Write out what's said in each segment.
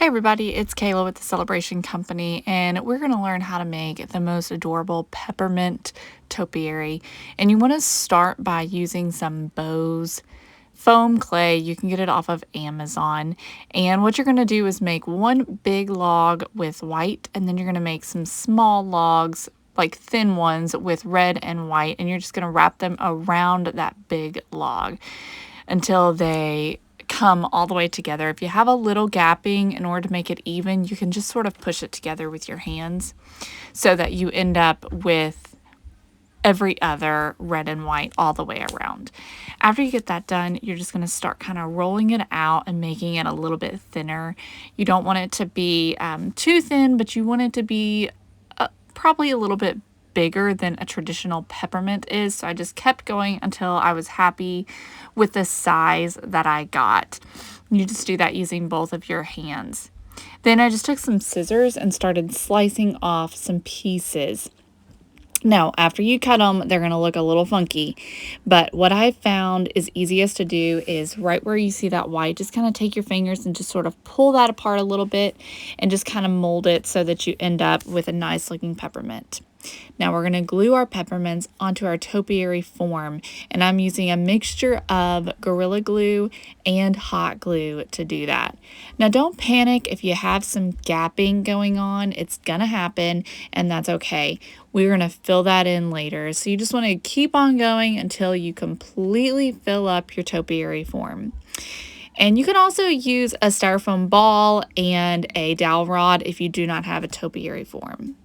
Hey everybody, it's Kayla with the Celebration Company, and we're going to learn how to make the most adorable peppermint topiary. And you want to start by using some Bose foam clay. You can get it off of Amazon. And what you're going to do is make one big log with white, and then you're going to make some small logs, like thin ones, with red and white, and you're just going to wrap them around that big log until they come all the way together. If you have a little gapping, in order to make it even, you can just sort of push it together with your hands so that you end up with every other red and white all the way around. After you get that done, you're just going to start kind of rolling it out and making it a little bit thinner. You don't want it to be too thin, but you want it to be probably a little bit bigger than a traditional peppermint is. So I just kept going until I was happy with the size that I got. You just do that using both of your hands. Then I just took some scissors and started slicing off some pieces. Now, after you cut them, they're going to look a little funky, but what I found is easiest to do is right where you see that white, just kind of take your fingers and just sort of pull that apart a little bit and just kind of mold it so that you end up with a nice looking peppermint. Now we're going to glue our peppermints onto our topiary form, and I'm using a mixture of Gorilla Glue and hot glue to do that. Now don't panic if you have some gapping going on. It's going to happen, and that's okay. We're going to fill that in later. So you just want to keep on going until you completely fill up your topiary form. And you can also use a styrofoam ball and a dowel rod if you do not have a topiary form.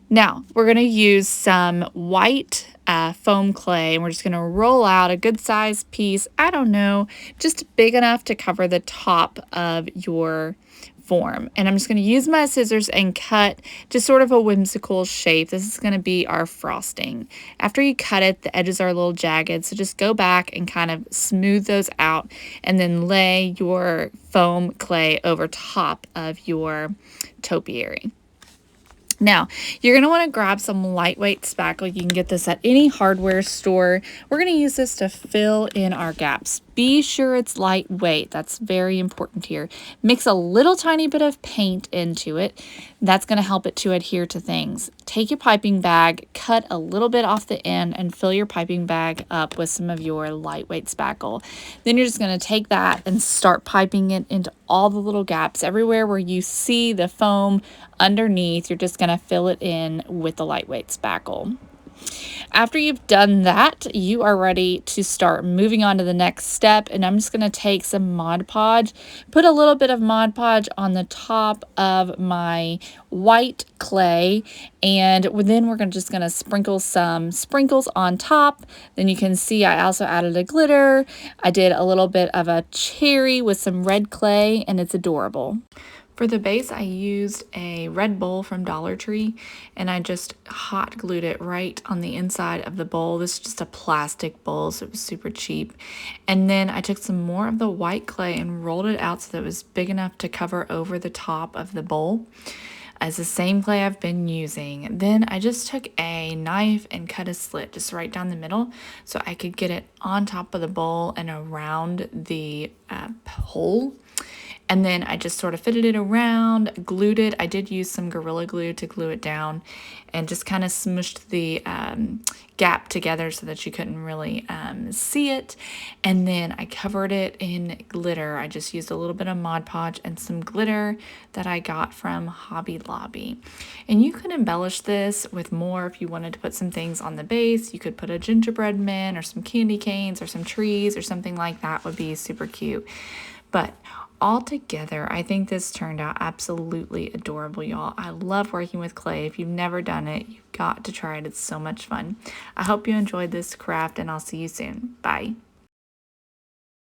Now, we're going to use some white foam clay, and we're just going to roll out a good sized piece, I don't know, just big enough to cover the top of your form. And I'm just going to use my scissors and cut just sort of a whimsical shape. This is going to be our frosting. After you cut it, the edges are a little jagged, so just go back and kind of smooth those out and then lay your foam clay over top of your topiary. Now, you're going to want to grab some lightweight spackle. You can get this at any hardware store. We're going to use this to fill in our gaps. Be sure it's lightweight. That's very important here. Mix a little tiny bit of paint into it. That's going to help it to adhere to things. Take your piping bag, cut a little bit off the end, and fill your piping bag up with some of your lightweight spackle. Then you're just going to take that and start piping it into all the little gaps. Everywhere where you see the foam underneath, you're just going to fill it in with the lightweight spackle. After you've done that, you are ready to start moving on to the next step, and I'm just going to take some Mod Podge, put a little bit of Mod Podge on the top of my white clay, and then we're just going to sprinkle some sprinkles on top. Then you can see I also added a glitter. I did a little bit of a cherry with some red clay, and it's adorable. For the base, I used a red bowl from Dollar Tree, and I just hot glued it right on the inside of the bowl. This is just a plastic bowl, so it was super cheap. And then I took some more of the white clay and rolled it out so that it was big enough to cover over the top of the bowl. As the same clay I've been using. Then I just took a knife and cut a slit just right down the middle so I could get it on top of the bowl and around the hole. And then I just sort of fitted it around, glued it. I did use some Gorilla Glue to glue it down and just kind of smushed the gap together so that you couldn't really see it. And then I covered it in glitter. I just used a little bit of Mod Podge and some glitter that I got from Hobby Lobby. And you could embellish this with more if you wanted to put some things on the base. You could put a gingerbread man or some candy canes or some trees or something like that would be super cute. But altogether, I think this turned out absolutely adorable, y'all. I love working with clay. If you've never done it, you've got to try it. It's so much fun. I hope you enjoyed this craft, and I'll see you soon. Bye.